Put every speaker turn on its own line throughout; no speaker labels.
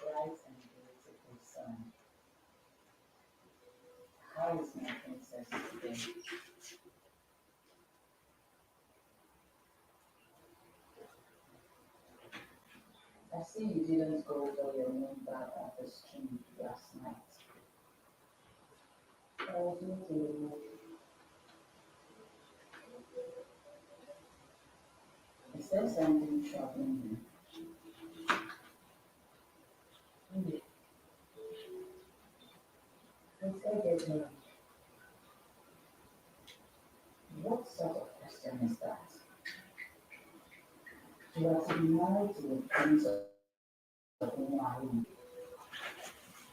bright and beautiful sun. How is my princess today? I see you didn't go for your own bath at the stream last night. I was making Is there something troubling you? Really? Let's get her. What sort of question is that? You are to be married to the prince of Umari.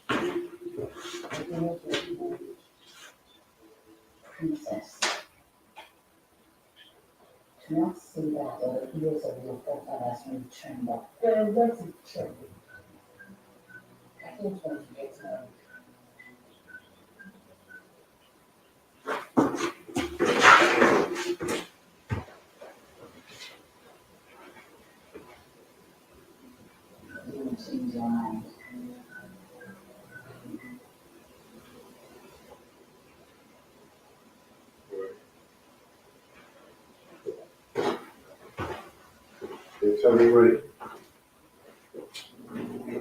Again, the princess. Do not say that or the ears of your forefathers will tremble. Then let it tremble. I don't want to get married. You will change your mind.
It's already,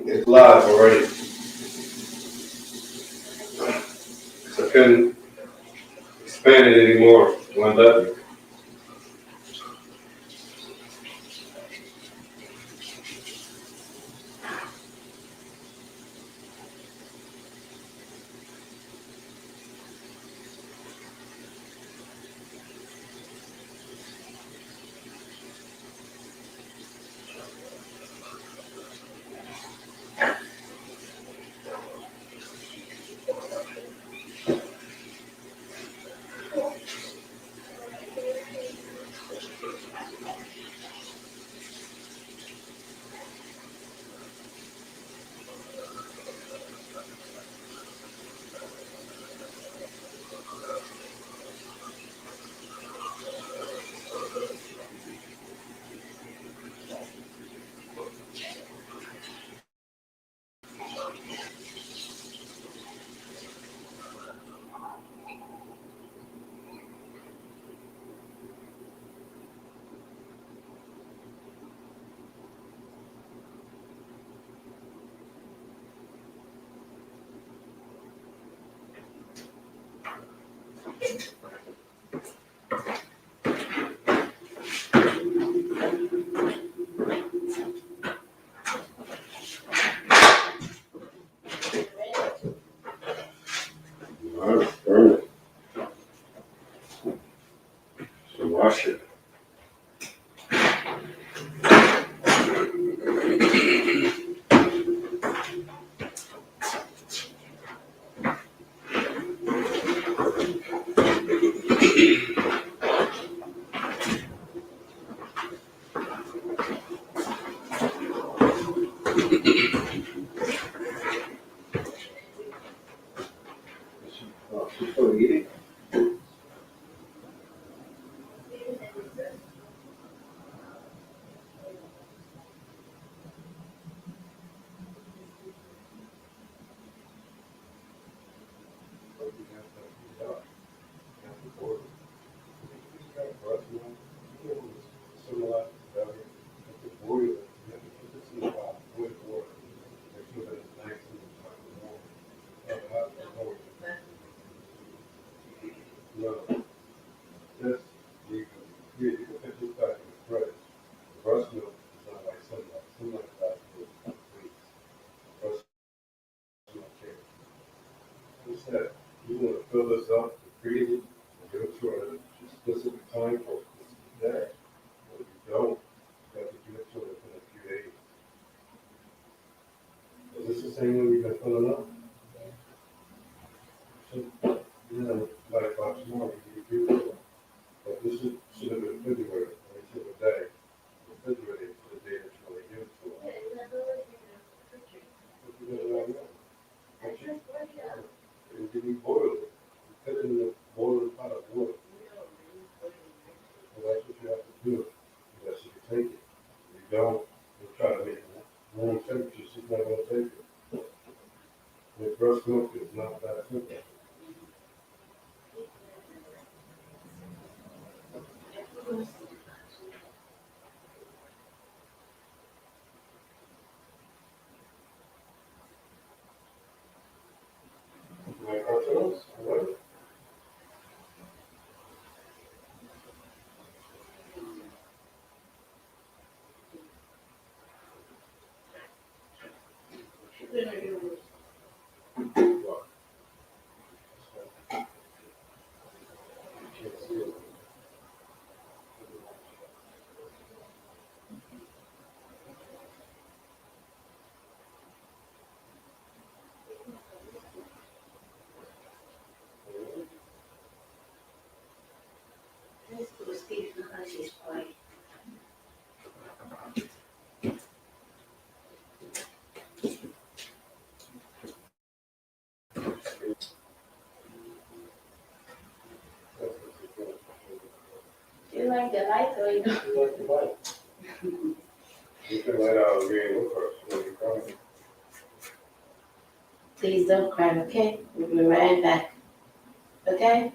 it's live already. So I couldn't expand it anymore. One button. All right, burn it. So wash it. Oh, she's still eating? No, just you can put this back in the fridge. Breast milk is not like sunlight. Sunlight lasts for weeks. Breast milk can't. Instead, you want to fill this up, freeze it, and give it to her at a specific time for a specific day. But if you don't, you have to give it to her within a few days. Is this the same way we've been filling up? So, you know, like by tomorrow, you can do it. But this should have been February, until the day. Refrigerated for the day that you want to give it to her. But you don't know that. But you didn't boil it. You put it in the boiling pot of water. So that's what you have to else? What? What? Can't see it.
Let's put a Steve because she's quiet. Do you like the light or you don't?
You like the light? You can light out the green look first when you come.
Please don't cry, okay? We'll be right back. Okay?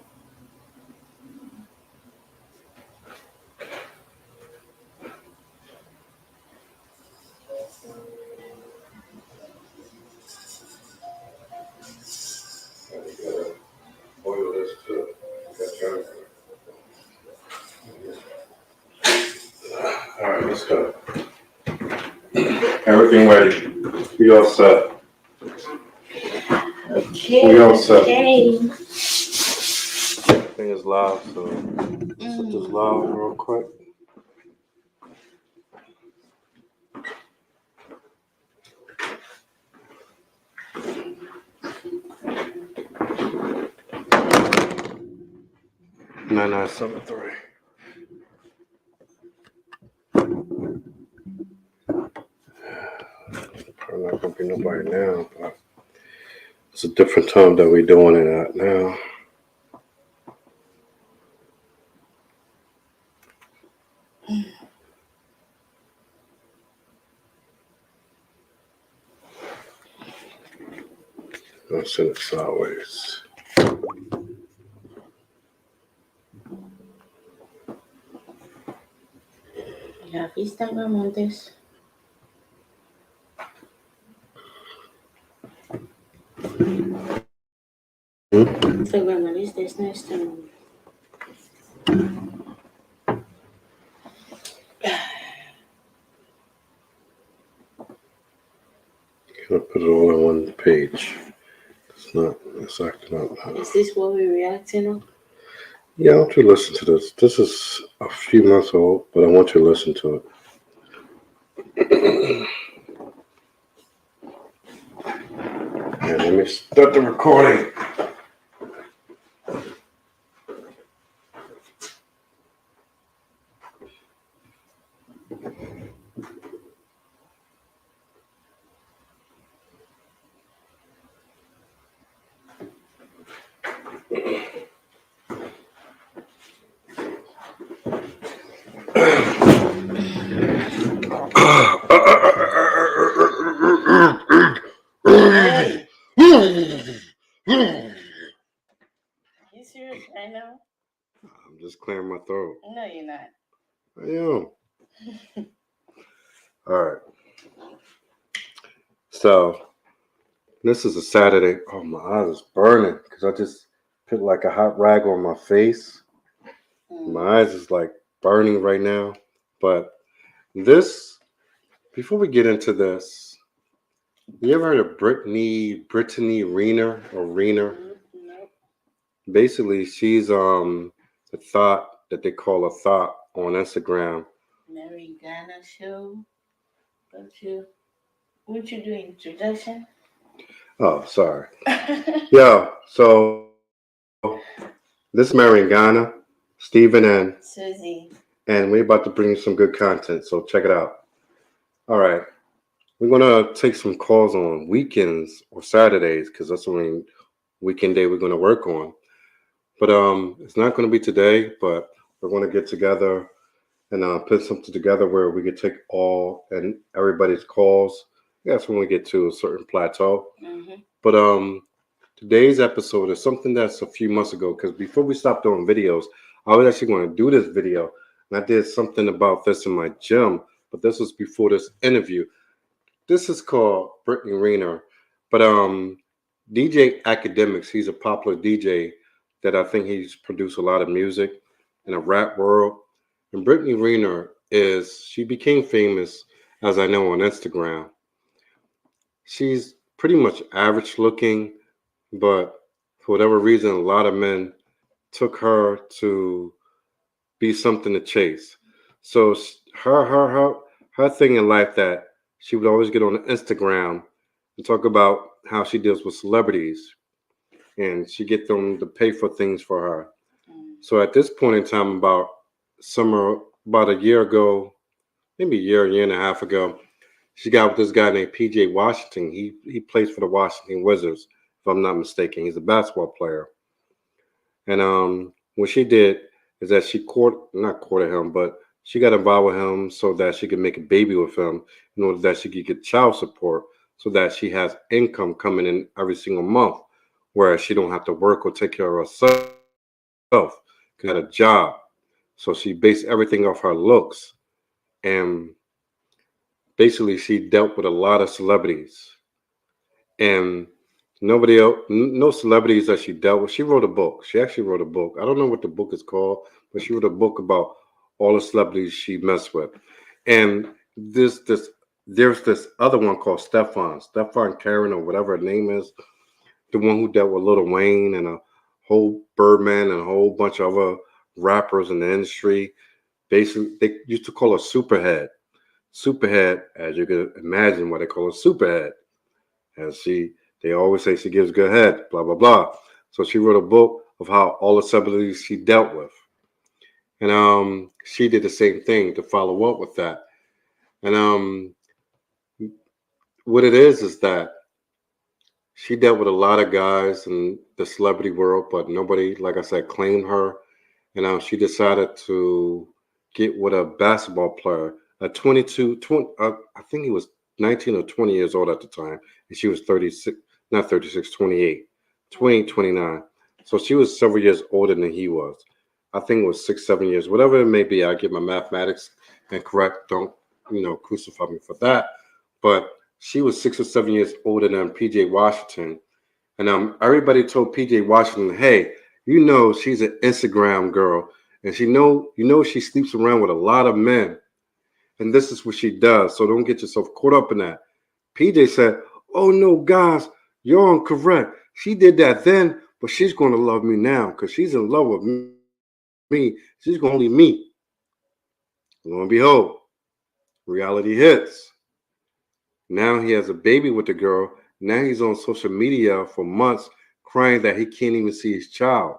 And you gotta oil this too. That's right. All right, let's go. Everything ready. We all set.
Okay.
We all set.
Okay.
Everything is live, so set this live real quick. Nine 973. Probably not gonna be nobody now, but it's a different time that we're doing it at now. I'll send it sideways.
Ya, Instagram antes. Instagram is this next time.
Gonna put it all on one page. It's acting up now.
Is this what we're reacting on?
Yeah, I want you to listen to this. This is a few months old, but I want you to listen to it. And let me start the recording.
You serious right now?
I'm just clearing my throat.
No, you're not.
I am. All right. So this is a Saturday. Oh, my eyes is burning because I just put like a hot rag on my face. My eyes is like burning right now. But before we get into this, you ever heard of Britney Reiner or Reiner?
Nope.
Basically, she's a thought that they call a thought on Instagram.
Mary Ghana show. What you doing? Introduction?
Oh, sorry. Yeah, so this Mary Ghana, Stephen and
Susie.
and we're about to bring you some good content, so check it out. All right. We're gonna take some calls on weekends or Saturdays because that's the only weekend day we're gonna work on. But it's not gonna be today, but we're gonna get together and put something together where we could take all and everybody's calls. That's when we get to a certain plateau.
Mm-hmm.
But today's episode is something that's a few months ago because before we stopped doing videos, I was actually going to do this video, and I did something about this in my gym. But this was before this interview. This is called Britney Reiner, but
DJ Academics, he's a popular DJ that I think he's produced a lot of music in a rap world. And Britney Reiner she became famous, as I know, on Instagram. She's pretty much average looking, but for whatever reason, a lot of men took her to be something to chase. So her thing in life that she would always get on Instagram and talk about how she deals with celebrities and she get them to pay for things for her. So at this point in time, about a year ago, maybe year and a half ago, she got with this guy named PJ Washington. He plays for the Washington Wizards, if I'm not mistaken. He's a basketball player. And what she did is that she not courted him, but she got involved with him so that she could make a baby with him in order that she could get child support so that she has income coming in every single month, whereas she don't have to work or take care of herself. Got a job. So she based everything off her looks. And basically she dealt with a lot of celebrities. And no celebrities that she dealt with. She wrote a book. She actually wrote a book. I don't know what the book is called, but she wrote a book about all the celebrities she messed with. And this there's this other one called Stefan Karen or whatever her name is, the one who dealt with Lil Wayne and a whole Birdman and a whole bunch of other rappers in the industry. Basically, they used to call her Superhead. Superhead, as you can imagine, what they call her Superhead. And they always say she gives good head, blah, blah, blah. So she wrote a book of how all the celebrities she dealt with. And she did the same thing to follow up with that. And what it is that she dealt with a lot of guys in the celebrity world, but nobody, like I said, claimed her. And she decided to get with a basketball player, a 20, I think he was 19 or 20 years old at the time. And she was 36, not 36, 28, 20, 29. So she was several years older than he was. I think it was 6, 7 years, whatever it may be. I get my mathematics incorrect. Don't, crucify me for that. But she was 6 or 7 years older than PJ Washington. And everybody told PJ Washington, hey, she's an Instagram girl. And she sleeps around with a lot of men. And this is what she does. So don't get yourself caught up in that. PJ said, oh no, guys, you're incorrect. She did that then, but she's going to love me now because she's in love with me. She's going to only me. Lo and behold, reality hits. Now he has a baby with the girl. Now he's on social media for months crying that he can't even see his child.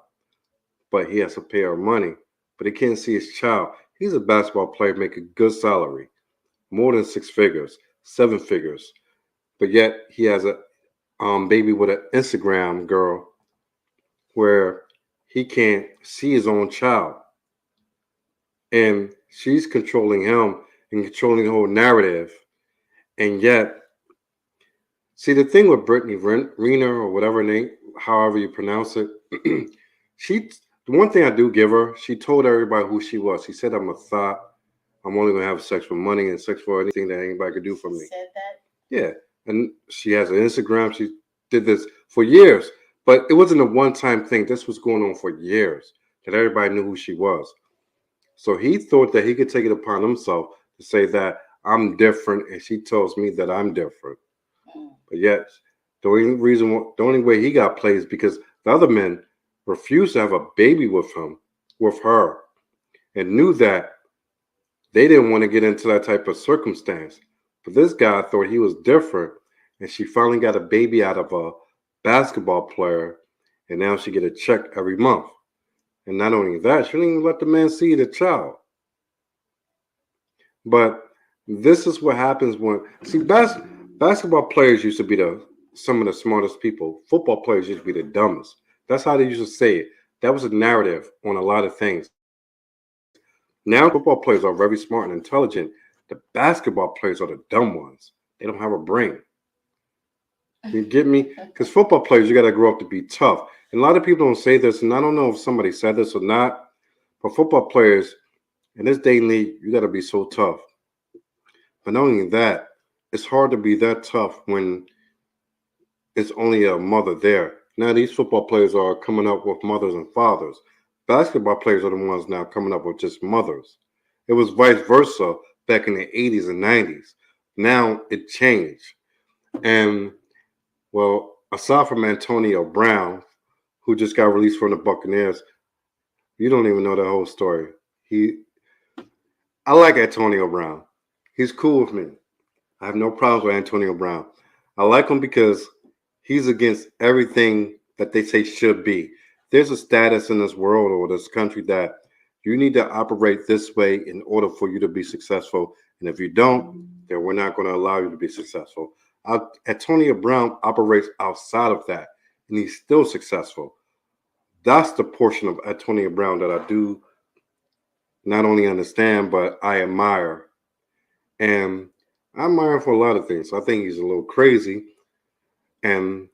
But he has to pay her money. But he can't see his child. He's a basketball player making good salary, more than 6 figures, 7 figures. But yet he has a baby with an Instagram girl where he can't see his own child. And she's controlling him and controlling the whole narrative. And yet, see, the thing with Brittany Renner or whatever name, however you pronounce it, she, the one thing I do give her, she told everybody who she was. She said, I'm a thought. I'm only going to have sex for money and sex for anything that anybody could do for me.
Said that?
Yeah. And she has an Instagram. She did this for years, but it wasn't a one-time thing. This was going on for years that everybody knew who she was. So he thought that he could take it upon himself to say that I'm different and she tells me that I'm different. But yet, the only way he got played is because the other men refused to have a baby with him, with her, and knew that they didn't want to get into that type of circumstance. But this guy thought he was different, and she finally got a baby out of a basketball player, and now she get a check every month. And not only that, she didn't even let the man see the child. But this is what happens basketball players used to be some of the smartest people. Football players used to be the dumbest. That's how they used to say it. That was a narrative on a lot of things. Now football players are very smart and intelligent. The basketball players are the dumb ones. They don't have a brain. You get me? Because football players, you got to grow up to be tough. And a lot of people don't say this, and I don't know if somebody said this or not. But football players in this day and age, you got to be so tough. But not only that, it's hard to be that tough when it's only a mother there. Now these football players are coming up with mothers and fathers. Basketball players are the ones now coming up with just mothers. It was vice versa back in the 80s and 90s. Now it changed. And well, aside from Antonio Brown, who just got released from the Buccaneers, you don't even know the whole story. He I like Antonio Brown. He's cool with me. I have no problems with Antonio Brown. I like him because he's against everything that they say should be. There's a status in this world or this country that you need to operate this way in order for you to be successful. And if you don't, then we're not going to allow you to be successful. Antonio Brown operates outside of that, and he's still successful. That's the portion of Antonio Brown that I do not only understand, but I admire. And I admire him for a lot of things. I think he's a little crazy. And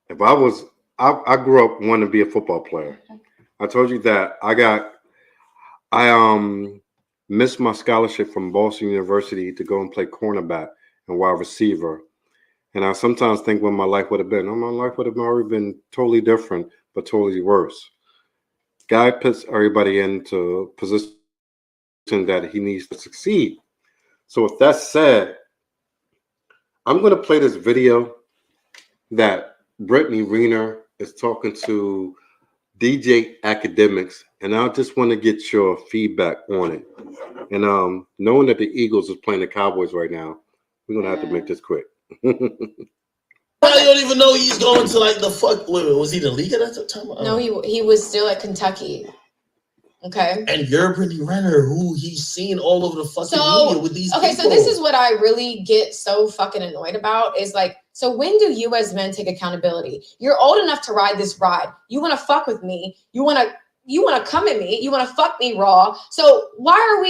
if I was, I grew up wanting to be a football player. I told you that I missed my scholarship from Boston University to go and play cornerback and wide receiver. And I sometimes think what my life would have been. Oh, my life would have already been totally different, but totally worse. Guy puts everybody into a position that he needs to succeed. So with that said, I'm going to play this video that Britney Reiner is talking to DJ Academics, and I just want to get your feedback on it. And knowing that the Eagles is playing the Cowboys right now, we're gonna have to make this quick.
I don't even know he's going to like the fuck. Wait, was he the league at that time?
No, he was still at Kentucky. Okay.
And you're Britney Reiner, who he's seen all over the fucking media with these people.
So this is what I really get so fucking annoyed about is like, so when do you as men take accountability? You're old enough to ride this ride. You want to fuck with me. You want to come at me. You want to fuck me raw. So why are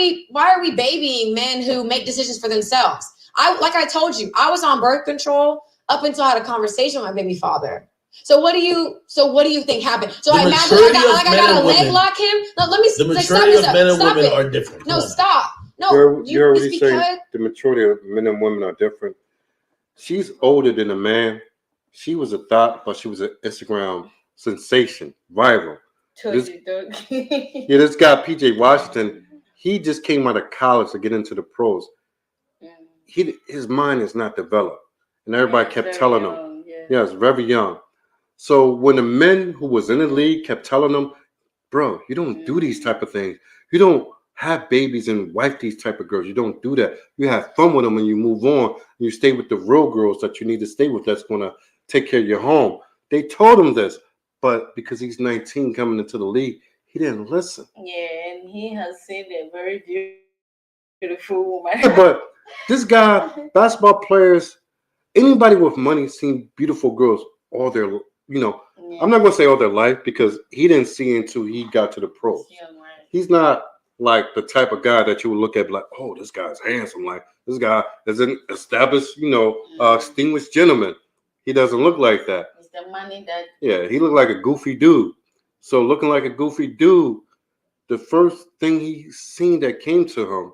we babying men who make decisions for themselves? Like I told you, I was on birth control up until I had a conversation with my baby father. So what do you think happened? So I imagine I got to leg lock him. No, let me.
The maturity of men and women are different.
No, stop. No,
you're already saying the maturity of men and women are different. She's older than a man. She was a thought, but she was an Instagram sensation, viral. This guy PJ Washington, he just came out of college to get into the pros. His mind is not developed, and everybody kept telling him, it's very young. So when the men who was in the league kept telling him, bro, you don't do these type of things. You don't have babies and wife these type of girls. You don't do that. You have fun with them and you move on. You stay with the real girls that you need to stay with that's going to take care of your home. They told him this, but because he's 19 coming into the league, he didn't listen.
Yeah, and he has seen a very beautiful woman.
But this guy, basketball players, anybody with money seen beautiful girls all their, I'm not going to say all their life because he didn't see until he got to the pros. He's not like the type of guy that you would look at like, oh, this guy's handsome. Like this guy is an established, distinguished gentleman. He doesn't look like that.
It's the money that.
Yeah, he looked like a goofy dude. So looking like a goofy dude, the first thing he seen that came to him,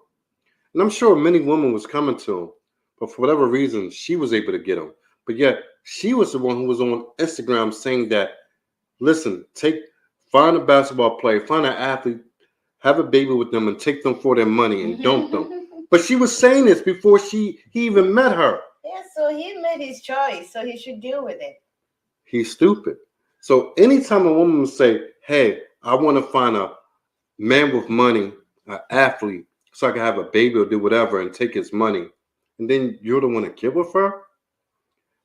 and I'm sure many women was coming to him, but for whatever reason, she was able to get him. But yet, she was the one who was on Instagram saying that, listen, find a basketball player, find an athlete, have a baby with them, and take them for their money and dump them. But she was saying this before he even met her.
Yeah, so he made his choice, so he should deal with it.
He's stupid. So anytime a woman will say, hey, I want to find a man with money, an athlete, so I can have a baby or do whatever and take his money, and then you're the one to get with her,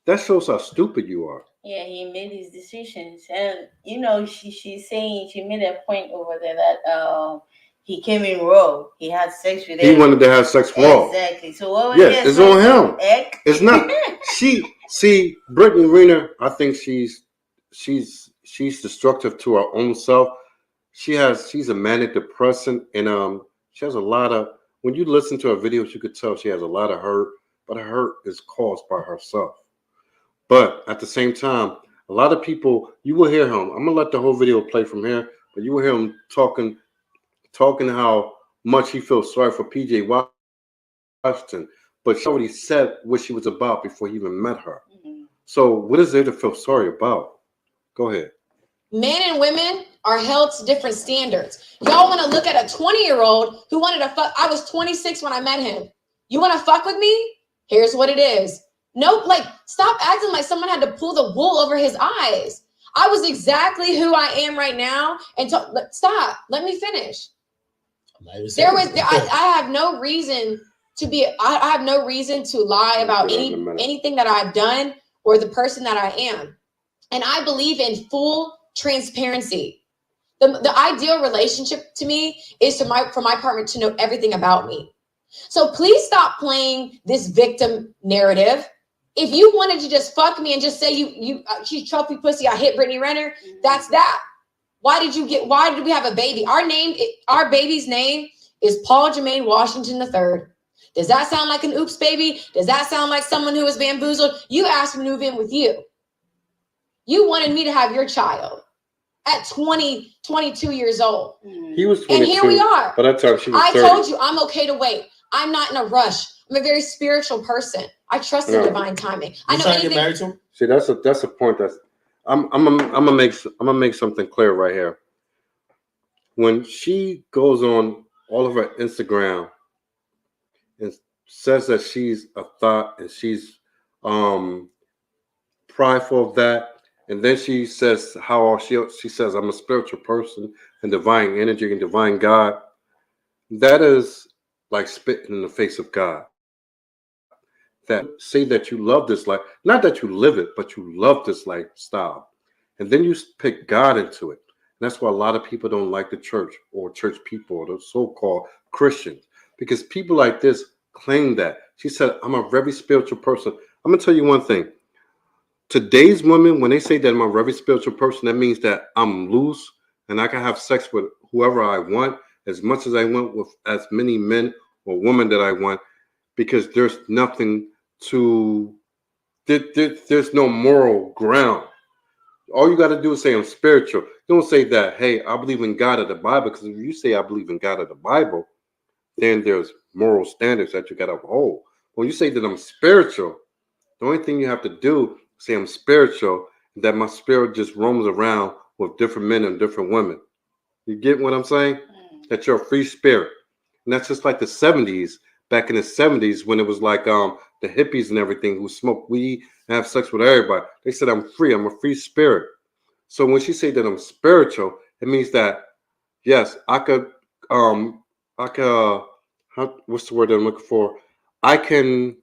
that shows how stupid you are.
Yeah, he made his decisions. And, she's saying, she made a point over there that he came in raw. He had sex with
He wanted to have sex raw.
Exactly. So what was
it's on him. It's not. Britney Reiner, I think she's destructive to her own self. She's a manic depressant, and she has a lot of, when you listen to her videos, you could tell she has a lot of hurt, but her hurt is caused by herself. But at the same time, a lot of people, you will hear him. I'm gonna let the whole video play from here, but you will hear him talking how much he feels sorry for PJ Washington. But she already said what she was about before he even met her. So what is there to feel sorry about? Go ahead.
Men and women are held to different standards. Y'all want to look at a 20-year-old who wanted to fuck. I was 26 when I met him. You want to fuck with me? Here's what it is. Nope. Like, stop acting like someone had to pull the wool over his eyes. I was exactly who I am right now. And stop. Let me finish. I have no reason to be. I have no reason to lie about anything that I've done or the person that I am. And I believe in full transparency. The ideal relationship to me is for my partner to know everything about me. So please stop playing this victim narrative. If you wanted to just fuck me and just say she's trophy pussy, I hit Britney Reiner, that's that. Why did we have a baby? Our baby's name is Paul Jermaine Washington III. Does that sound like an oops baby? Does that sound like someone who was bamboozled? You asked me to move in with you. You wanted me to have your child at 22 years old.
He was 22.
And here we are.
By that time, she was 30.
I told you I'm okay to wait. I'm not in a rush. I'm a very spiritual person. I trust in divine timing. I know anything. Married to him?
See, that's a point. I'm gonna make something clear right here. When she goes on all of her Instagram and says that she's a thought and she's prideful of that, and then she says she says I'm a spiritual person and divine energy and divine God. That is like spitting in the face of God. That say that you love this life, not that you live it, but you love this lifestyle, and then you pick God into it. And that's why a lot of people don't like the church or church people or the so-called Christians, because people like this claim that. She said, I'm a very spiritual person. I'm gonna tell you one thing. Today's women, when they say that I'm a very spiritual person, that means that I'm loose and I can have sex with whoever I want, as much as I want, with as many men or women that I want, because there's nothing there's no moral ground. All you got to do is say I'm spiritual. Don't say that, hey, I believe in God of the Bible, because if you say I believe in God of the Bible, then there's moral standards that you got to uphold. When you say that I'm spiritual, the only thing you have to do is say I'm spiritual, that my spirit just roams around with different men and different women. You get what I'm saying? That you're a free spirit. And that's just like the 70s. Back in the 70s, when it was like the hippies and everything who smoke weed and have sex with everybody, they said I'm free. I'm a free spirit. So when she said that I'm spiritual, it means that yes, I could what's the word that I'm looking for? I can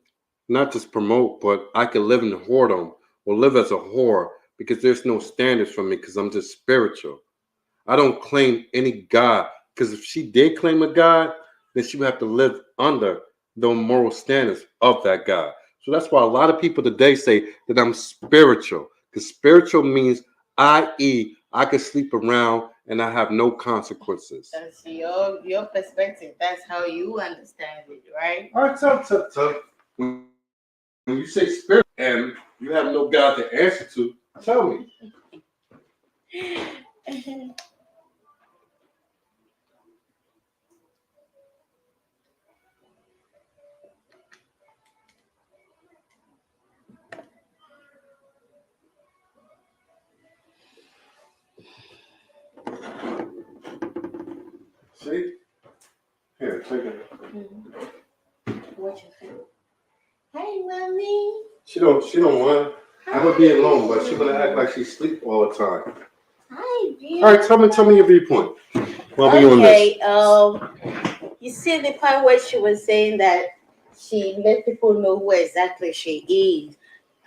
not just promote, but I can live in the whoredom or live as a whore, because there's no standards for me, because I'm just spiritual. I don't claim any God, because if she did claim a God, then she would have to live under the moral standards of that God. So that's why a lot of people today say that I'm spiritual, because spiritual means, i.e., I can sleep around and I have no consequences.
That's your perspective. That's how you understand it, right?
All right, tough. When you say spirit and you have no God to answer to, tell me. See? Here, take it.
What you think? Hey, mommy.
She don't want. I'm gonna be alone, but she's gonna act like she sleep all the time.
Hi, beautiful.
All right, tell me your viewpoint.
Okay. You see the part where she was saying that she let people know who exactly she is,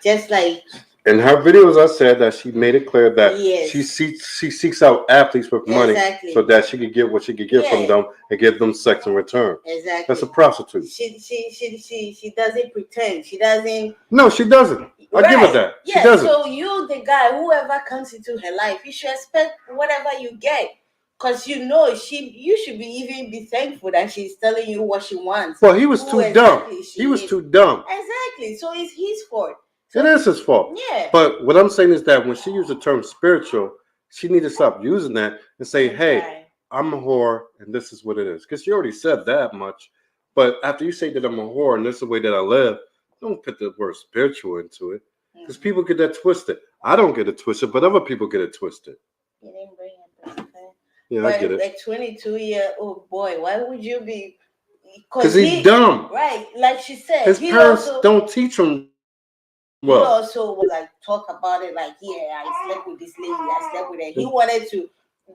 just like.
In her videos, I said that she made it clear that
yes.
she seeks out athletes with money,
exactly.
so that she could get what she could get from them and give them sex in return.
Exactly.
That's a prostitute.
She doesn't pretend. She doesn't.
No, she doesn't. I give her that. She doesn't.
So you, the guy, whoever comes into her life, you should expect whatever you get. Because you know you should be even be thankful that she's telling you what she wants.
Well, he was too dumb. He was too dumb.
Exactly. So it's his fault.
So, it is his fault.
Yeah.
But what I'm saying is that when she used the term spiritual, she need to stop using that and say, hey, I'm a whore and this is what it is. Because she already said that much. But after you say that I'm a whore and this is the way that I live, don't put the word spiritual into it. Because people get that twisted. I don't get it twisted, but other people get it twisted.
You didn't bring it.
Yeah,
But
I get it.
a 22-year-old boy, why would you be?
Because he's dumb.
Right, like she said,
His parents don't teach him well.
He also would like talk about it, like, yeah, I slept with this lady, I slept with her. He wanted to.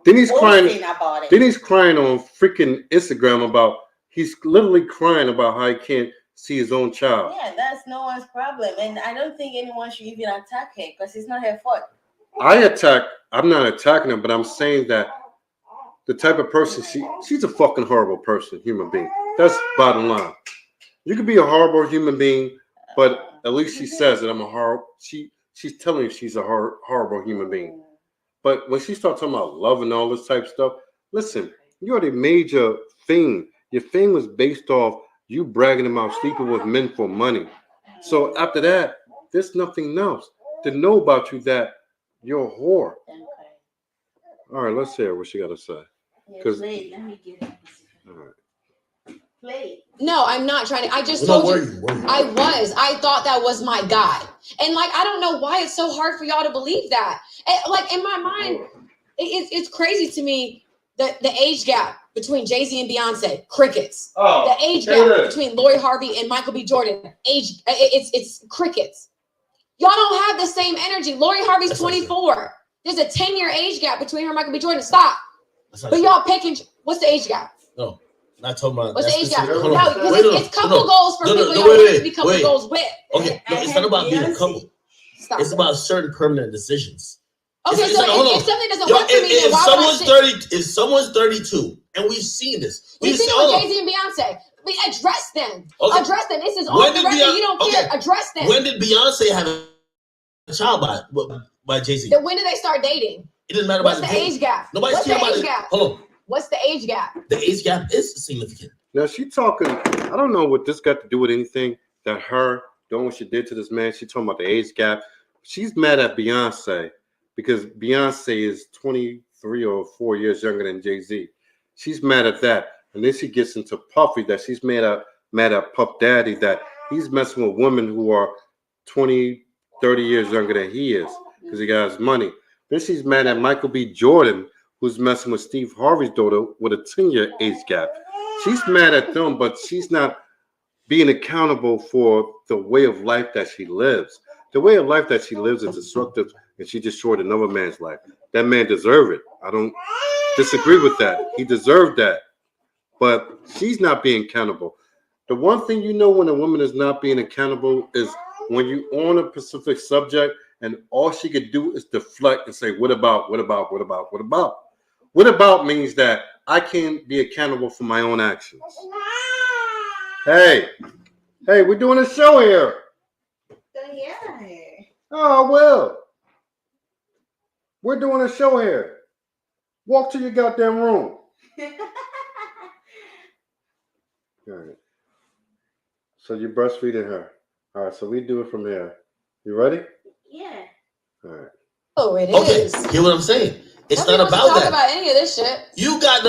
Then he's crying
about it.
Then he's crying on freaking Instagram about. He's literally crying about how he can't see his own child.
Yeah, that's no one's problem, and I don't think anyone should even attack her because it's not her fault.
I'm not attacking her, but I'm saying that the type of person she's a fucking horrible person, human being. That's bottom line. You could be a horrible human being, but at least she says that I'm a horrible. She's telling you she's a horrible human being. But when she starts talking about love and all this type of stuff, listen, you already made your fame. Your fame was based off you bragging about sleeping with men for money. So after that, there's nothing else to know about you that you're a whore. All right, let's hear what she got to say.
Let me get it.
All right.
Play.
No, I'm not trying to. I just told you. I thought that was my guy. And like, I don't know why it's so hard for y'all to believe that. And, like, in my mind, it's crazy to me that the age gap between Jay-Z and Beyonce, crickets. The age gap between Lori Harvey and Michael B. Jordan, it's crickets. Y'all don't have the same energy. Lori Harvey's 24. There's a 10-year age gap between her and Michael B. Jordan. Stop. But y'all picking, what's the age gap?
No. Not talking about
what's the age gap?
No,
it's couple goals for people y'all want to be couple goals with.
Okay, no, it's not about being a couple.
Stop.
It's about certain permanent decisions.
Okay, so if something doesn't work for me, then why would I sit?
If someone's 32, and we've seen this.
We've seen it with Jay-Z and Beyonce. We address them. Okay. Address them. This is off the record. You don't care. Address them.
When did Beyonce have a child by Jay-Z?
Then when did they start dating?
It doesn't matter
What's
about
the age gap?
Nobody's
What's the age gap?
Hold on.
What's the age gap?
The age gap is significant.
Now she talking. I don't know what this got to do with anything. That her doing what she did to this man. She talking about the age gap. She's mad at Beyonce because Beyonce is 23 or 4 years younger than Jay-Z. She's mad at that, and then she gets into Puffy that she's mad at Puff Daddy that he's messing with women who are 20, 30 years younger than he is because he got his money. Then she's mad at Michael B. Jordan, who's messing with Steve Harvey's daughter with a 10-year age gap. She's mad at them, but she's not being accountable for the way of life that she lives. The way of life that she lives is destructive, and she destroyed another man's life. That man deserved it. I don't disagree with that. He deserved that. But she's not being accountable. The one thing you know when a woman is not being accountable is when you on a specific subject and all she could do is deflect and say, what about? What about means that I can't be accountable for my own actions. Hey, we're doing a show here.
Yeah.
Oh, well. We're doing a show here. Walk to your goddamn room. All right. So you're breastfeeding her. All right, so we do it from here. You ready?
Yeah.
All right.
Oh, it is.
Okay, hear what I'm saying? It's not about
talk
that.
About any of this shit.
You got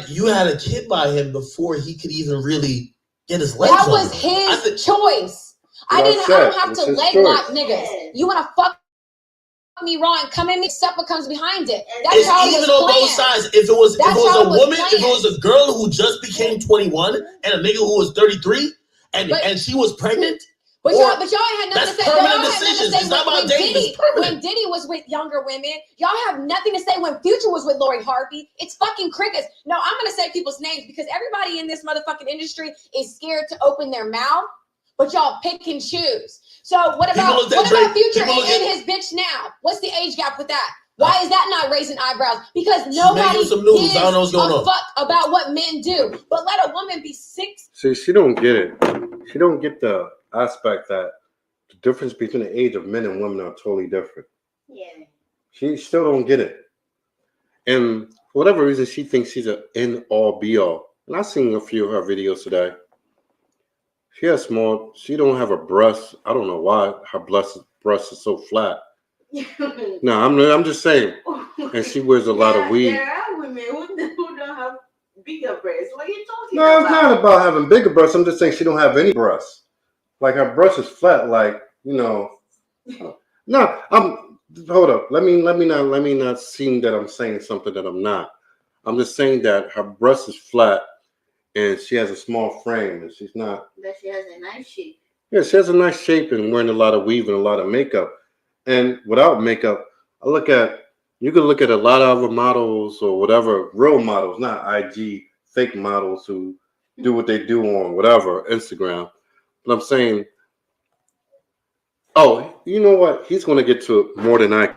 you had a kid by him before he could even really get his legs.
That was his choice. I don't have to leg lock niggas. You want to fuck me raw and come in me, stuff what comes behind it. That's
it's
how
even
it was
on
planned.
both sides. If it was a woman, if it was a girl who just became 21 and a nigga who was 33 and she was pregnant.
But y'all ain't had nothing to say.
Permanent decisions. It's not about dating.
When Diddy was with younger women, y'all have nothing to say. When Future was with Lori Harvey, it's fucking crickets. No, I'm gonna say people's names because everybody in this motherfucking industry is scared to open their mouth, but y'all pick and choose. So what about Future and his bitch now? What's the age gap with that? Why is that not raising eyebrows? Because nobody gives a fuck about what men do. But let a woman be 6.
See, she don't get it. She don't get the aspect that the difference between the age of men and women are totally different.
Yeah.
She still don't get it. And for whatever reason, she thinks she's an end-all, be-all. And I've seen a few of her videos today. She has small, she don't have a breast. I don't know why her breast is so flat. No, I'm just saying. And she wears a lot of weed.
There are women who don't have bigger breasts. What are you talking
about? No, it's not about having bigger breasts. I'm just saying she don't have any breasts. Like her breast is flat, like, you know. No, hold up. Let me not seem that I'm saying something that I'm not. I'm just saying that her breast is flat and she has a small frame and she's not.
But she has a nice shape.
Yeah, she has a nice shape and wearing a lot of weave and a lot of makeup. And without makeup, you can look at a lot of other models or whatever, real models, not IG fake models who do what they do on whatever, Instagram. But I'm saying, oh, you know what? He's going to get to it more than I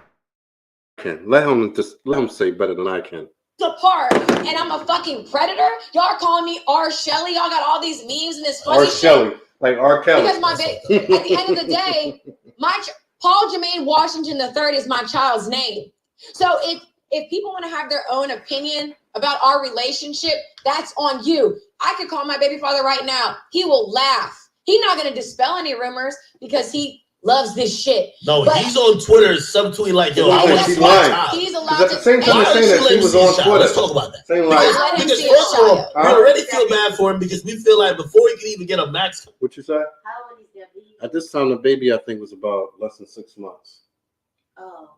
can. Let him say better than I can.
Apart, and I'm a fucking predator. Y'all are calling me R. Shelley. Y'all got all these memes and this fuzzy
R. Shelley, like R. Kelly.
Because at the end of the day, Paul Jermaine Washington III is my child's name. So if people want to have their own opinion about our relationship, that's on you. I could call my baby father right now. He will laugh. He's not going to dispel any rumors because he loves this shit.
No, but he's on Twitter subtweeting like, yo, I want to see my child.
He's allowed
at the same time saying that he was on Twitter.
Let's talk about that.
Because
first of all, we already feel bad for him because we feel like before he could even get a max.
What you say?
How old is their baby?
At this time, the baby I think was about less than 6 months.
Oh.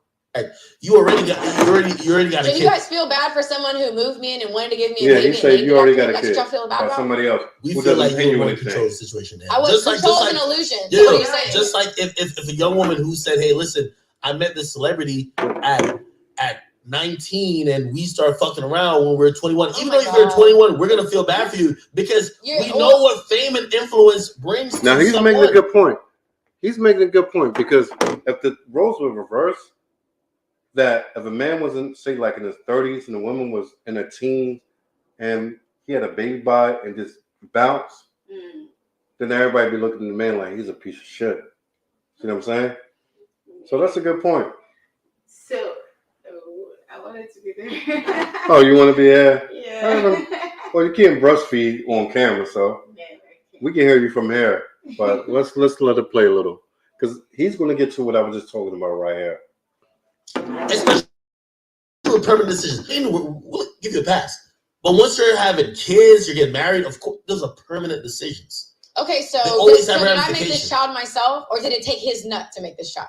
You already got a
kid.
You
guys feel bad for someone who moved me in and wanted to give me
a baby? Yeah, he said you already got a kid.
That's what y'all feel bad about?
Somebody else.
We feel like you want to control the situation.
I was control an illusion.
Yeah,
what are you saying?
Just like if a young woman who said, "Hey, listen, I met this celebrity at 19 and we start fucking around when we're 21." Even though you're 21, we're gonna feel bad for you because we know what fame and influence brings.
Now he's making a good point. He's making a good point because if the roles were reversed, that if a man was in, say, like in his 30s and the woman was in her teens and he had a baby by and just bounced, then everybody be looking at the man like he's a piece of shit. See what I'm saying? So that's a good point.
So I wanted to be there.
Oh, you want to be there?
Yeah.
Well, you can't breastfeed on camera, so we can hear you from here. But let's let it play a little because he's going to get to what I was just talking about right here.
Especially with permanent decisions. We'll give you a pass. But once you're having kids, you're getting married, of course, those are permanent decisions.
Okay, so did I make this child myself, or did it take his nut to make this child?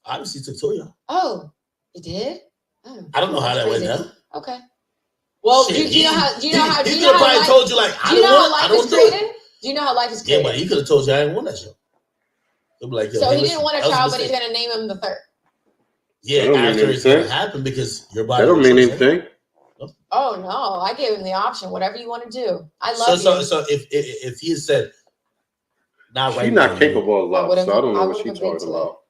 Obviously, it took Toya.
Oh, it did? Oh,
I don't know how that went down.
Okay. Well, do you know how? Do you know how? Do you know how life,
told you like
do you know how life is created? Do you know how life is created?
Yeah, but he could have told you I didn't want that show. Like,
so he didn't want a child, but he's gonna name him the third.
Yeah, after it's gonna happen because your body.
That don't mean anything.
Oh no, I gave him the option. Whatever you want to do, I love you.
So if he had said, "Not right,"
she's not capable of love, so I don't know what she's talking about.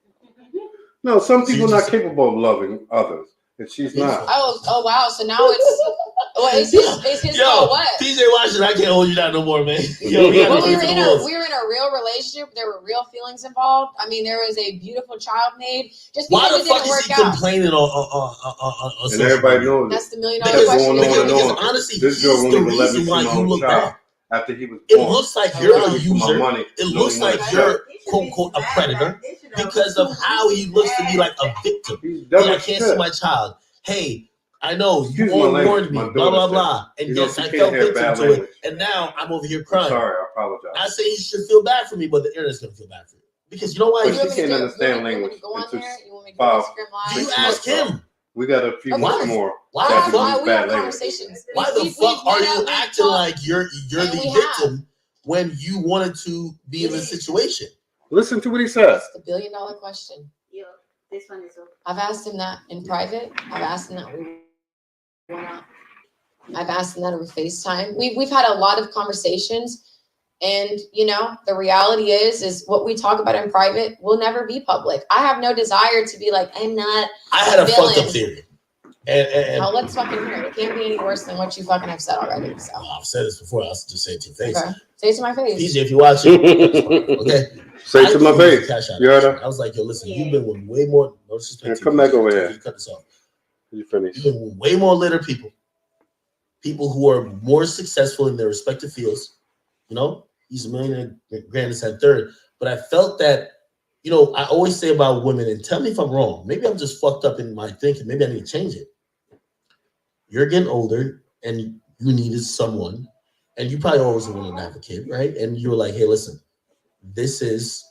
No, some people are not capable of loving others, and she's not.
Oh wow! So now it's his fault. What?
PJ Washington, I can't hold you down no more, man.
We were in a real relationship. There were real feelings involved. I mean, there was a beautiful child made. Just
why
because
the fuck is he complaining on
and everybody knows
that's the $1 million question.
Because honestly,
this girl
he's the reason why you look back.
After he was born.
It looks like you're a user. It looks like you're quote unquote a predator because of how he looks to be like a victim. I can't see my child. Hey, I know you all warned me, blah blah blah, and yes, I fell victim to it, and now I'm over here crying.
Sorry, I apologize.
I say you should feel bad for me, but the internet's gonna feel bad for you because you know why?
She can't understand language.
You ask him.
We got a few months more.
Why the fuck are you acting like you're the victim when you wanted to be in this situation?
Listen to what he says.
It's the $1 billion question.
Yo, this one is over.
I've asked him that in private. I've asked him that I've asked him that over FaceTime. We've had a lot of conversations. And, you know, the reality is what we talk about in private will never be public. I have no desire to be like, I'm not.
I had a fucked up theory. And
no, let's fucking hear it. It can't be any worse than what you fucking have said already. So.
Well, I've said this before. I'll just say it to your face.
Okay. Say it to my face.
PJ, if you watch it, okay.
Say it to my face. You heard her?
I was like, yo, listen, you've been with way more. No disrespect.
Come back over here.
Cut this off.
You finish.
You've been with way more litter people who are more successful in their respective fields. You know, he's a millionaire, Grandis had third. But I felt that, you know, I always say about women, and tell me if I'm wrong. Maybe I'm just fucked up in my thinking. Maybe I need to change it. You're getting older, and you needed someone, and you probably always wanted to have a kid, right? And you were like, hey, listen, this is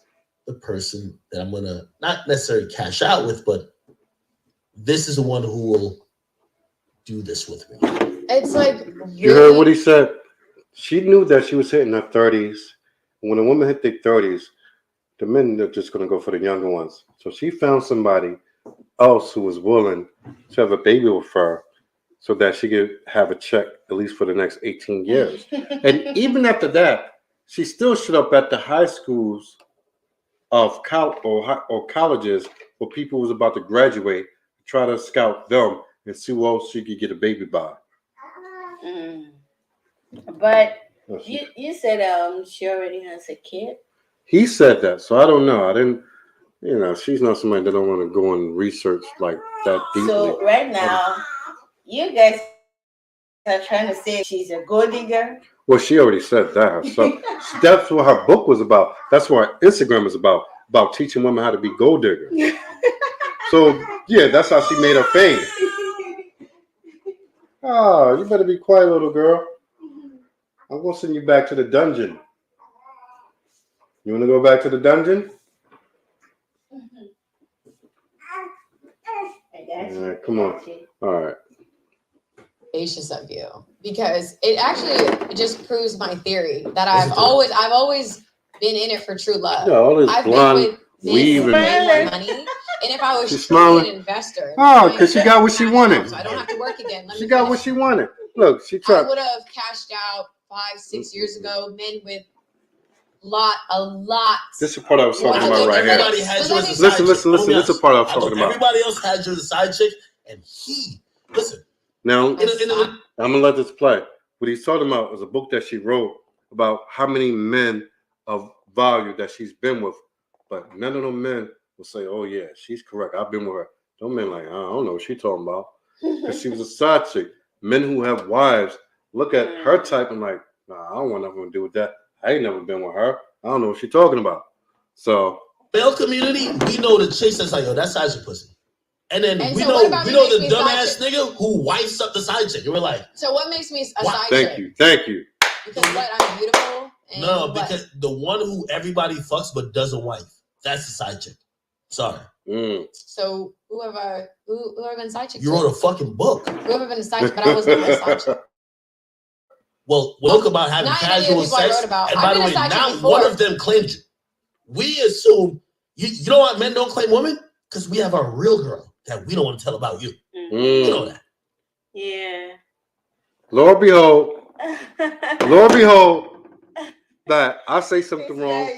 the person that I'm gonna not necessarily cash out with, but this is the one who will do this with me.
It's like
You heard what
really
he said. She knew that she was hitting her 30s. When a woman hit their 30s, the men are just going to go for the younger ones. So she found somebody else who was willing to have a baby with her so that she could have a check at least for the next 18 years. And even after that, she still showed up at the high schools of or colleges where people was about to graduate, try to scout them and see who else she could get a baby by.
Mm. But you said she already has a kid.
He said that, so I don't know. I didn't, she's not somebody that I want to go and research like that deeply.
So right now, you guys are trying to say she's a gold digger.
Well, she already said that herself. That's what her book was about. That's what her Instagram is about teaching women how to be gold diggers. So yeah, that's how she made her fame. Oh, you better be quiet, little girl. I'm gonna send you back to the dungeon. You wanna go back to the dungeon? Yeah, come on. All right.
Gracious of you, because it actually just proves my theory that I've always been in it for true love.
Yeah, all this
I've
blonde
been with men
weave
who
and
made more money, and if I was
she's
truly
smiling.
an investor,
Oh, because she got what she wanted.
so I don't have to work again.
She got what she wanted. Look, she
I
tried.
would have cashed out 5-6 years ago. Men with a lot.
This is the part I was talking about right here.
Everybody had you as a side chick.
Listen. This is the part I was talking about.
Everybody else had you as a side chick, and listen.
Now, I'm gonna let this play. What he's talking about is a book that she wrote about how many men of value that she's been with, but none of them men will say, "Oh yeah, she's correct. I've been with her." Them men like, I don't know what she's talking about, because she was a side chick. Men who have wives look at her type and like, nah, I don't want nothing to do with that. I ain't never been with her. I don't know what she's talking about. So,
male community, we know the chicks that's like, yo, that's side chick pussy. And then we
so
know
the
dumbass nigga who wifes up the side chick. And we're like,
so what makes me a side chick?
Thank you.
Because what, I'm beautiful?
No, because the one who everybody fucks but doesn't wife, that's the side chick. Sorry.
So whoever been side chick?
You wrote a fucking book.
Whoever been a side chick, but I was not a side chick.
Well, talk about having casual sex. And by the way, not one of them claimed you. We assume you know what men don't claim women? Because we have a real girl that we don't want to tell about you. You know that.
Yeah.
Lord behold, that I say something wrong.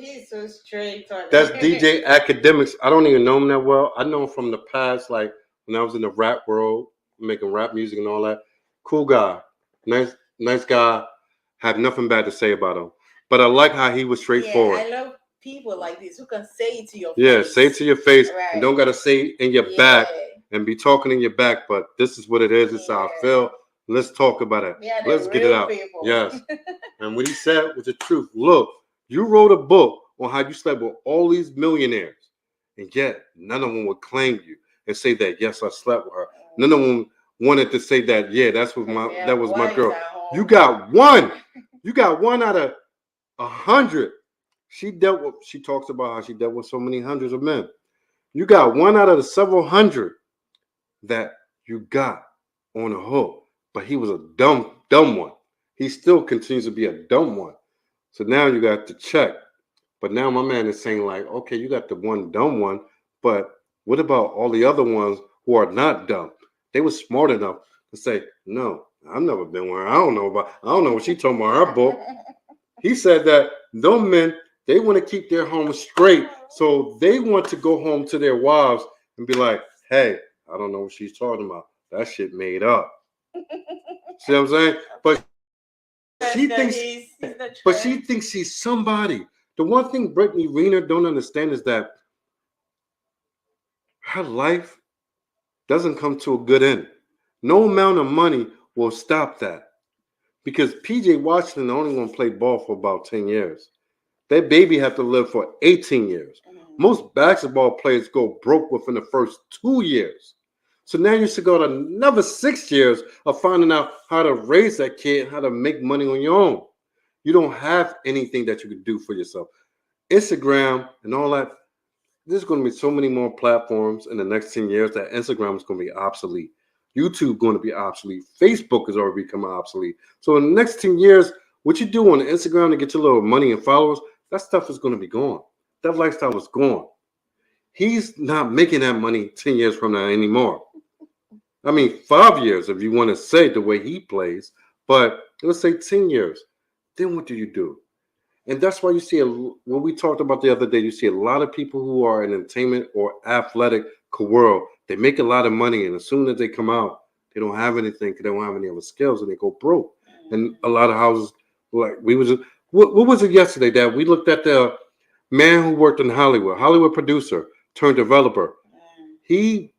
He's so straight.
That's DJ Akademiks. I don't even know him that well. I know him from the past, like when I was in the rap world, making rap music and all that. Cool guy, nice guy. Have nothing bad to say about him. But I like how he was straightforward.
Yeah, I love people like this who can say it to your face.
Yeah, say it to your face,
right.
And don't gotta say it in your back and be talking in your back. But this is what it is. This is how I feel. Let's talk about it.
Yeah,
let's get it out.
People.
Yes. And what he said was the truth. Look, you wrote a book on how you slept with all these millionaires, and yet none of them would claim you and say that yes, I slept with her. None of them wanted to say that that was my girl. You got one. You got one out of 100. She talks about how she dealt with so many hundreds of men. You got one out of the several hundred that you got on a hook, but he was a dumb one. He still continues to be a dumb one. So now you got to check. But now my man is saying like, okay, you got the one dumb one, but what about all the other ones who are not dumb? They were smart enough to say, no, I've never been with her. I don't know what she told me in her book. He said that those men, they want to keep their homes straight. So they want to go home to their wives and be like, hey, I don't know what she's talking about. That shit made up. See what I'm saying? But she thinks she's somebody. The one thing Britney Reiner don't understand is that her life doesn't come to a good end. No amount of money will stop that. Because PJ Washington only going to play ball for about 10 years. That baby have to live for 18 years. Most basketball players go broke within the first 2 years. So now you should go to another 6 years of finding out how to raise that kid, how to make money on your own. You don't have anything that you can do for yourself. Instagram and all that. There's going to be so many more platforms in the next 10 years that Instagram is going to be obsolete. YouTube going to be obsolete. Facebook is already becoming obsolete. So in the next 10 years, what you do on Instagram to get your little money and followers, that stuff is going to be gone. That lifestyle is gone. He's not making that money 10 years from now anymore. I mean, 5 years if you want to say the way he plays, but let's say 10 years. Then what do you do? And that's why you see, when we talked about the other day, you see a lot of people who are in entertainment or athletic world. They make a lot of money, and as soon as they come out, they don't have anything because they don't have any other skills, and they go broke. And a lot of houses, like we was, what was it yesterday that we looked at the man who worked in Hollywood producer turned developer. He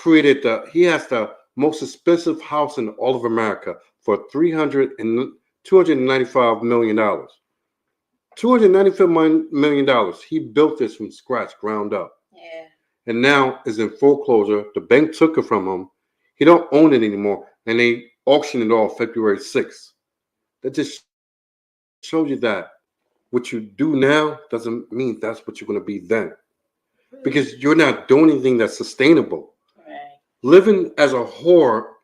he has the most expensive house in all of America for $295 million. $295 million. He built this from scratch, ground up.
Yeah.
And now is in foreclosure. The bank took it from him. He don't own it anymore. And they auctioned it off February 6th. That just shows you that what you do now doesn't mean that's what you're going to be then. Because you're not doing anything that's sustainable.
Right.
Living as a whore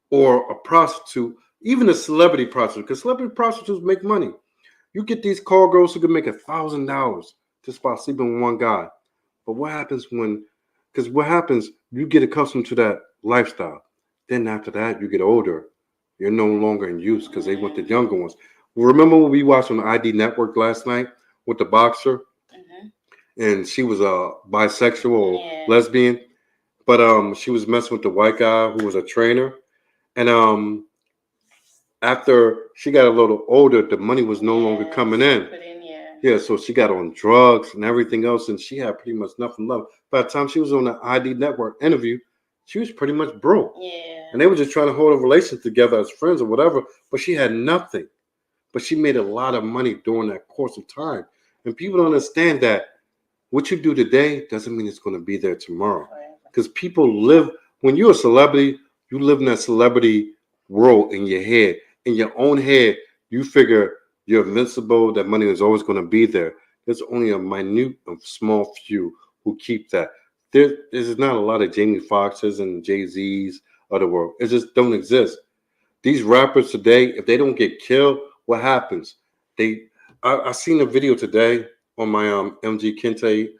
or a prostitute, even a celebrity prostitute, because celebrity prostitutes make money. You get these call girls who can make $1,000 just by sleeping with one guy. But what happens you get accustomed to that lifestyle. Then after that, you get older. You're no longer in use because they want the younger ones. Remember when we watched on the ID Network last night with the boxer? And she was a bisexual or lesbian. But she was messing with the white guy who was a trainer. And after she got a little older, the money was no longer coming in. Yeah, so she got on drugs and everything else, and she had pretty much nothing left. By the time she was on the ID Network interview, she was pretty much broke.
Yeah.
And they were just trying to hold a relationship together as friends or whatever, but she had nothing. But she made a lot of money during that course of time. And people don't understand that what you do today doesn't mean it's going to be there tomorrow. Because people live, when you're a celebrity, you live in that celebrity world in your head. In your own head, you figure you're invincible, that money is always going to be there. There's only a minute, small few who keep that. There's not a lot of Jamie Foxxes and Jay-Z's of the world. It just don't exist. These rappers today, if they don't get killed, what happens? I seen a video today on my MG Kente,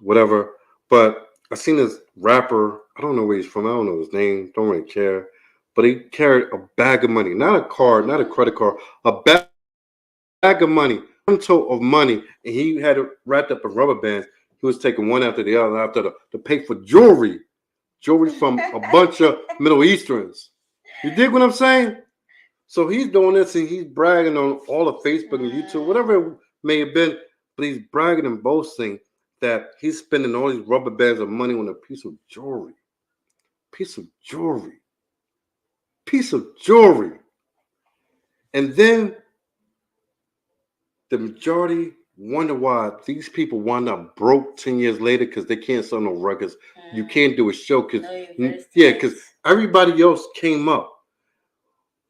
whatever, but I seen this rapper, I don't know where he's from, I don't know his name, don't really care, but he carried a bag of money, not a card, not a credit card, a bag of money, one tote of money, and he had it wrapped up in rubber bands. He was taking one after the other to pay for jewelry from a bunch of Middle Easterns. You dig what I'm saying? So he's doing this and he's bragging on all of Facebook and YouTube, whatever it may have been, but he's bragging and boasting that he's spending all these rubber bands of money on a piece of jewelry. And then the majority wonder why these people wind up broke 10 years later because they can't sell no records. You can't do a show because everybody else came up.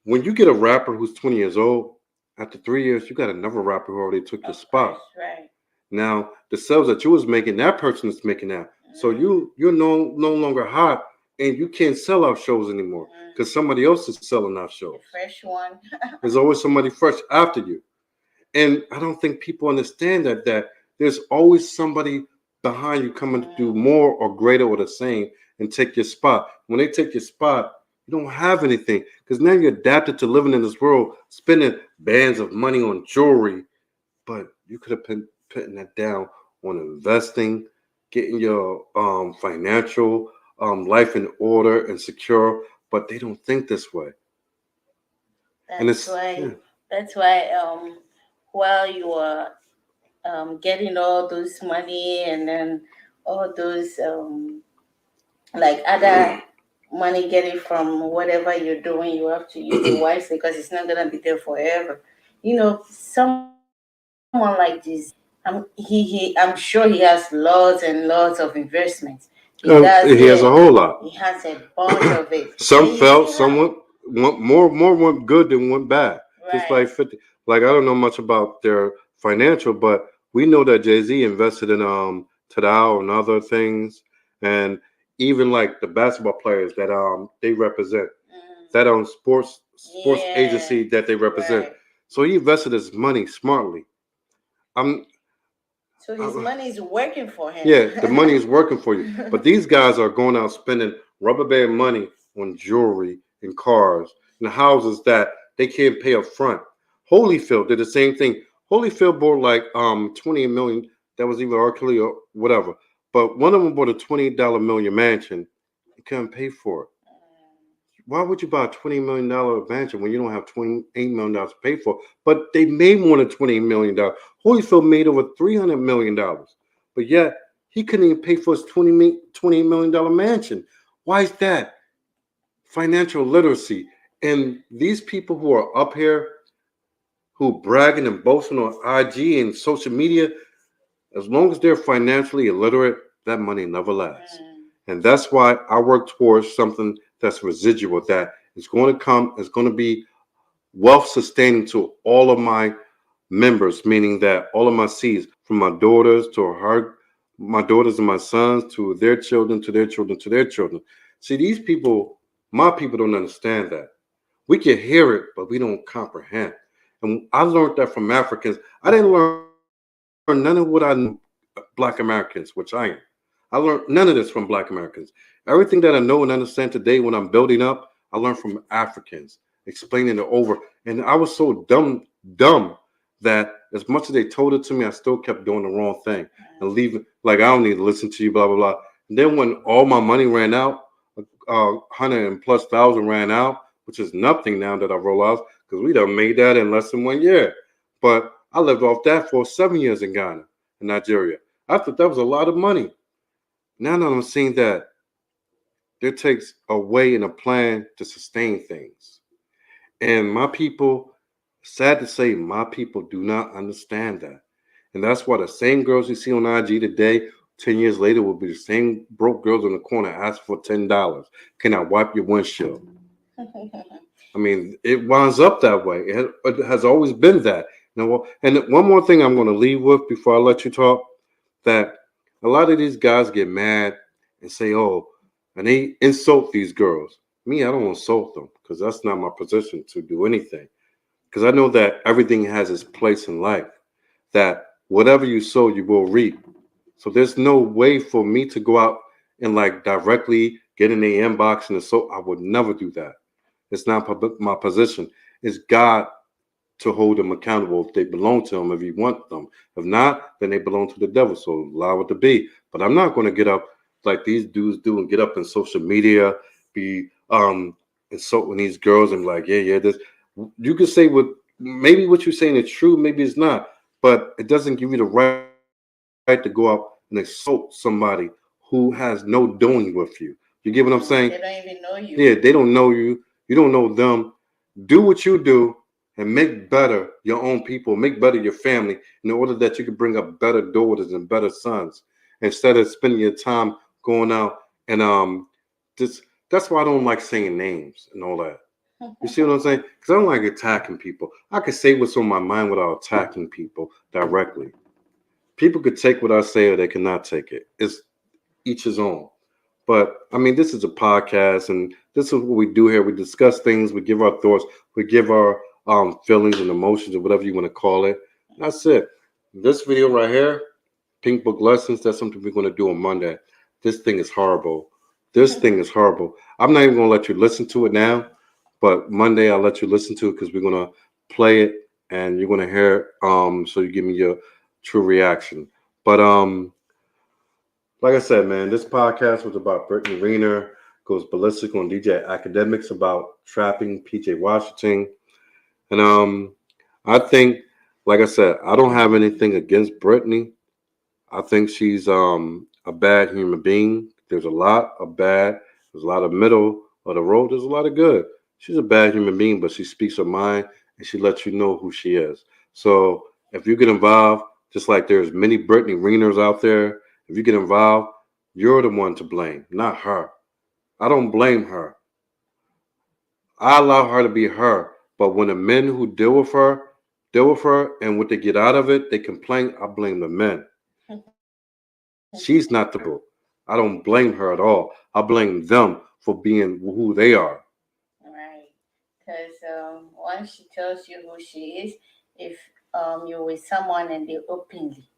When you get a rapper who's 20 years old, after 3 years, you got another rapper who already took your spot.
Right.
Now, the sales that you was making, that person is making that. So you're no longer hot, and you can't sell out shows anymore because somebody else is selling out shows.
The fresh one.
There's always somebody fresh after you. And I don't think people understand that there's always somebody behind you coming to do more or greater or the same and take your spot. When they take your spot, you don't have anything because now you're adapted to living in this world, spending bands of money on jewelry, but you could have been putting that down on investing, getting your financial life in order and secure, but they don't think this way.
That's why while you are getting all those money and then all those like other money getting from whatever you're doing, you have to use it wisely because it's not gonna be there forever. You know, someone like this, I'm sure he has lots and lots of investments.
He has a whole lot.
He has a bunch of it.
Some felt, somewhat more went good than went bad. Right. Just like 50. Like I don't know much about their financial, but we know that Jay-Z invested in Tadao and other things, and even like the basketball players that they represent, that sports
Yeah.
agency that they represent.
Right.
So he invested his money smartly. I'm
So his
I,
money is working for him.
yeah, the money is working for you. But these guys are going out spending rubber band money on jewelry and cars and houses that they can't pay up front. Holyfield did the same thing. Holyfield bought like 20 million. That was either R. Kelly or whatever. But one of them bought a $20 million mansion. He couldn't pay for it. Why would you buy a $20 million mansion when you don't have $28 million to pay for? But they made more than $20 million. Holyfield made over $300 million, but yet he couldn't even pay for his $20 million mansion. Why is that? Financial literacy. And these people who are up here, who bragging and boasting on IG and social media, as long as they're financially illiterate, that money never lasts. And that's why I work towards something that's residual, that is going to come, it's going to be wealth sustaining to all of my members, meaning that all of my seeds, from my daughters to my daughters and my sons, to their children, to their children, to their children. See, these people, my people don't understand that. We can hear it, but we don't comprehend. And I learned that from Africans. I didn't learn none of what I knew Black Americans, which I am. I learned none of this from Black Americans. Everything that I know and understand today when I'm building up, I learned from Africans, explaining it over. And I was so dumb that as much as they told it to me, I still kept doing the wrong thing and leaving, like, I don't need to listen to you, blah, blah, blah. And then when all my money ran out, 100 and plus thousand ran out, which is nothing now that I roll out, because we done made that in less than 1 year. But I lived off that for 7 years in Ghana, in Nigeria. I thought that was a lot of money. Now that I'm seeing that there takes a way and a plan to sustain things. And my people, sad to say, my people do not understand that. And that's why the same girls you see on IG today, 10 years later, will be the same broke girls in the corner asking for $10. Can I wipe your windshield? I mean, it winds up that way. It has always been that. And one more thing I'm going to leave with before I let you talk, that a lot of these guys get mad and say, oh, and they insult these girls. Me, I don't insult them because that's not my position to do anything. Because I know that everything has its place in life, that whatever you sow, you will reap. So there's no way for me to go out and like directly get in the inbox and so I would never do that. It's not my position. It's God to hold them accountable if they belong to him, if you want them. If not, then they belong to the devil. So allow it to be. But I'm not going to get up like these dudes do and get up in social media, be insulting these girls and like, yeah, this. You can say maybe what you're saying is true, maybe it's not, but it doesn't give you the right to go out and insult somebody who has no doing with you. You get what I'm saying?
They don't even know you.
Yeah, they don't know you. You don't know them. Do what you do and make better your own people, make better your family in order that you can bring up better daughters and better sons instead of spending your time going out and just that's why I don't like saying names and all that. You see what I'm saying? Because I don't like attacking people. I can say what's on my mind without attacking people directly. People could take what I say or they cannot take it. It's each his own. But I mean, this is a podcast, and this is what we do here. We discuss things, we give our thoughts, we give our feelings and emotions, or whatever you want to call it. That's it. This video right here, Pink Book Lessons, that's something we're going to do on Monday. This thing is horrible. This thing is horrible. I'm not even going to let you listen to it now, but Monday I'll let you listen to it because we're going to play it and you're going to hear it. So you give me your true reaction. But like I said, man, this podcast was about Britney Reiner, goes ballistic on DJ Academics about trapping PJ Washington. And I think, like I said, I don't have anything against Britney. I think she's a bad human being. There's a lot of bad, there's a lot of middle of the road, there's a lot of good. She's a bad human being, but she speaks her mind and she lets you know who she is. So if you get involved, just like there's many Britney Reiners out there, if you get involved, you're the one to blame, not her. I don't blame her. I allow her to be her. But when the men who deal with her deal with her and what they get out of it, they complain. I blame the men. She's not the boo. I don't blame her at all. I blame them for being who they are.
Right. Because once she tells you who she is, if you're with someone and they openly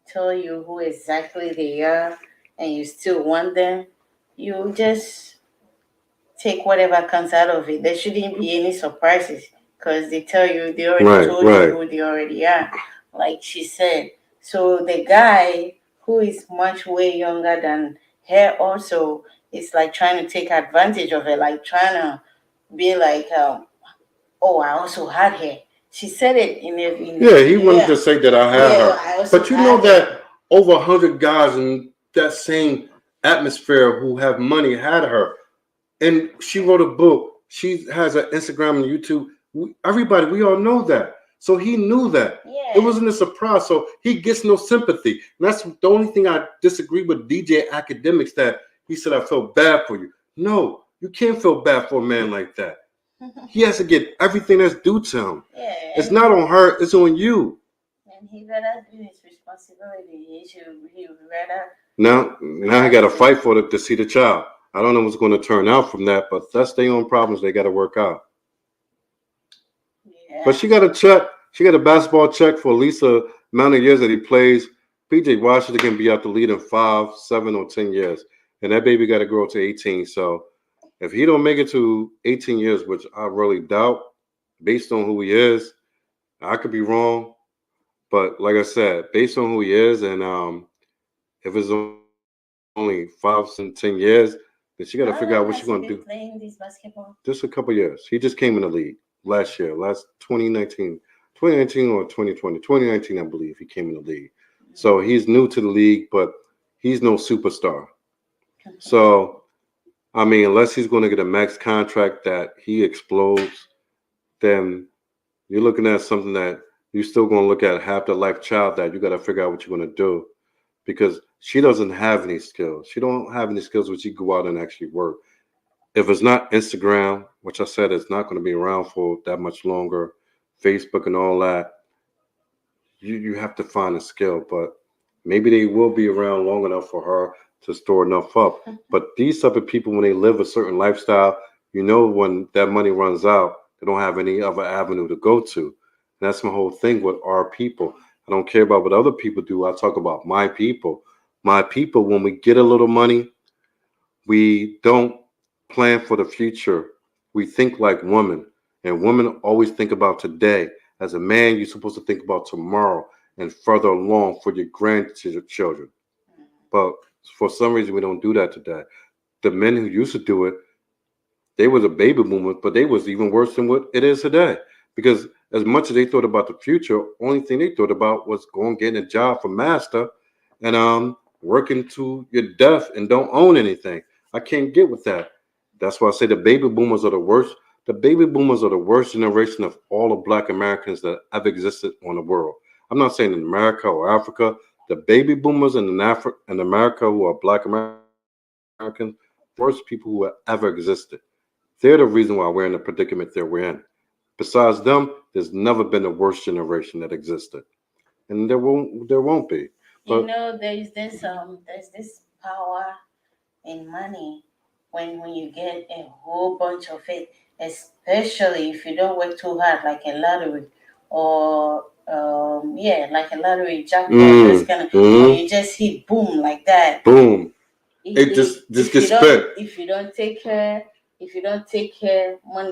tell you who exactly they are and you still want them, you just take whatever comes out of it. There shouldn't be any surprises because they tell you, they already
Right,
told you
right.
who they already are, like she said. So the guy who is much way younger than her also is like trying to take advantage of it, like trying to be like, oh, I also had her. She said it in the
Yeah, he
video.
wanted
Yeah,
to say that I had
yeah,
her.
I also
But you know
had her.
that over 100 guys in that same atmosphere who have money had her. And she wrote a book. She has an Instagram and YouTube. Everybody, we all know that. So he knew that. It
Yeah.
wasn't a surprise. So he gets no sympathy. And that's the only thing I disagree with DJ Academics, that he said, I felt bad for you. No, you can't feel bad for a man like that. He has to get everything that's due to him.
Yeah,
It's not on her, it's on you.
and he better do his responsibility. He rather
Now he got to fight for it to see the child. I don't know what's going to turn out from that, but that's their own problems they got to work out. But
yeah.
she got a check. She got a basketball check for at least a amount of years that he plays. PJ Washington can be out the lead in 5, 7, or 10 years. And that baby got to grow to 18. So if he don't make it to 18 years, which I really doubt, based on who he is, I could be wrong. But like I said, based on who he is, and if it's only 5 and 10 years, then she got to
How
figure out
long
what
has
she's
he
going to
been
do.
playing this basketball?
Just a couple years. He just came in the league last year, last 2019 or 2020. 2019, I believe, he came in the league. So he's new to the league, but he's no superstar. So, I mean, unless he's going to get a max contract that he explodes, then you're looking at something that you're still going to look at half the life child that you got to figure out what you're going to do, because she doesn't have any skills. She don't have any skills where she go out and actually work. If it's not Instagram, which I said is not going to be around for that much longer, Facebook and all that, you have to find a skill. But maybe they will be around long enough for her to store enough up. But these type of people, when they live a certain lifestyle, you know, when that money runs out, they don't have any other avenue to go to. And that's my whole thing with our people. I don't care about what other people do. I talk about my people. My people, when we get a little money, we don't plan for the future. We think like women, and women always think about today. As a man, you're supposed to think about tomorrow and further along for your grandchildren. But for some reason, we don't do that today. The men who used to do it, they was a baby boomer, but they was even worse than what it is today. Because as much as they thought about the future, only thing they thought about was going getting a job for master and working to your death and don't own anything. I can't get with that. That's why I say the baby boomers are the worst. The baby boomers are the worst generation of all the black Americans that ever existed on the world. I'm not saying in America or Africa. The baby boomers in America who are black Americans, worst people who have ever existed. They're the reason why we're in the predicament that we're in. Besides them, there's never been a worse generation that existed, and there won't be.
You
But
know, there's this power in money when you get a whole bunch of it, especially if you don't work too hard, like a lottery or yeah, like a lottery jackpot, those kind of when you just hit boom like that.
boom, it just
If you
gets
don't
spent.
if you don't take care,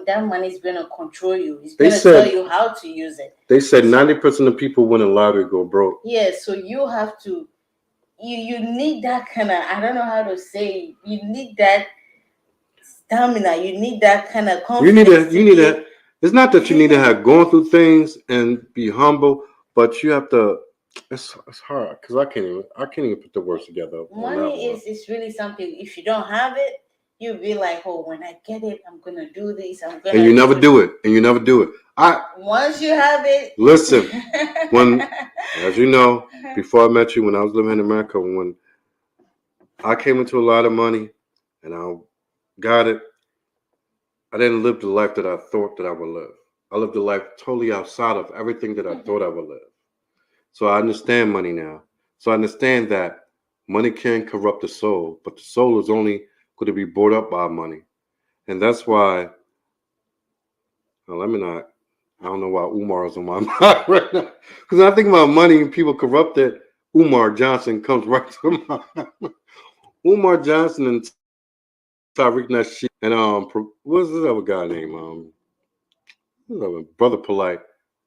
that money is gonna control you. It's
They
gonna tell
said
you how to use it.
they said 90% of people winning lottery go broke.
Yeah, so you have to you need that kind of, I don't know how to say, you need that stamina, you need that kind of
You need
confidence
to you need to. It's not that you need to have gone through things and be humble, but you have to. It's hard because I can't even put the words together on that
money
one.
is really something. If you don't have it, you'll be like, oh, when I get it, I'm gonna do this, I'm gonna
And you never
do
do it. And you never do it.
once you have it.
Listen. When, as you know, before I met you, when I was living in America, when I came into a lot of money and I got it, I didn't live the life that I thought that I would live. I lived a life totally outside of everything that I thought I would live. So I understand money now. So I understand that money can corrupt the soul, but the soul is only going to be brought up by money. And that's why, now let me not, I don't know why Umar is on my mind right now. Because when I think about money and people corrupted, Umar Johnson comes right to mind. Umar Johnson and Tariq Nasheed and what's this other guy name? Brother Polite,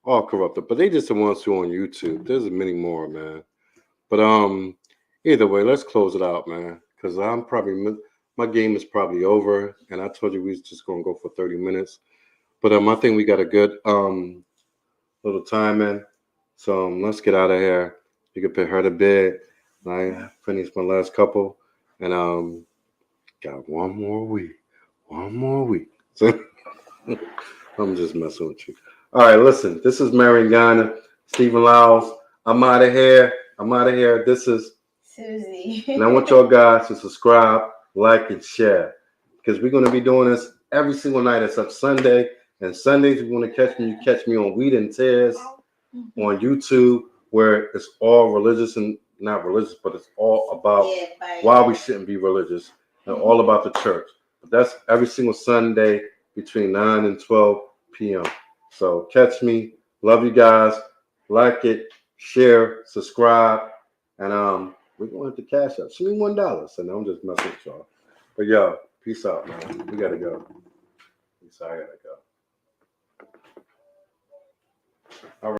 all corrupted, but they just the ones who are on YouTube. There's many more, man. But either way, let's close it out, man, because I'm probably my game is probably over, and I told you we was just gonna go for 30 minutes. But I think we got a good little time in, so let's get out of here. You can put her to bed. I finished my last couple, and got one more week. So I'm just messing with you. All right, listen. This is Marion Ghana, Stephen Lyles. I'm out of here. This is
Susie.
and I want y'all guys to subscribe, like, and share. Because we're going to be doing this every single night except Sunday. And Sundays, if you want to catch me, you catch me on Weed and Tears on YouTube, where it's all religious and not religious, but it's all about why we shouldn't be religious and all about the church. But that's every single Sunday between 9 and 12 p.m. So catch me. Love you guys. Like it, share, subscribe, and we're going to cash up. Send me $1. So now I'm just messing with y'all. But yo, peace out, man. We gotta go. Peace out. I gotta go. All right.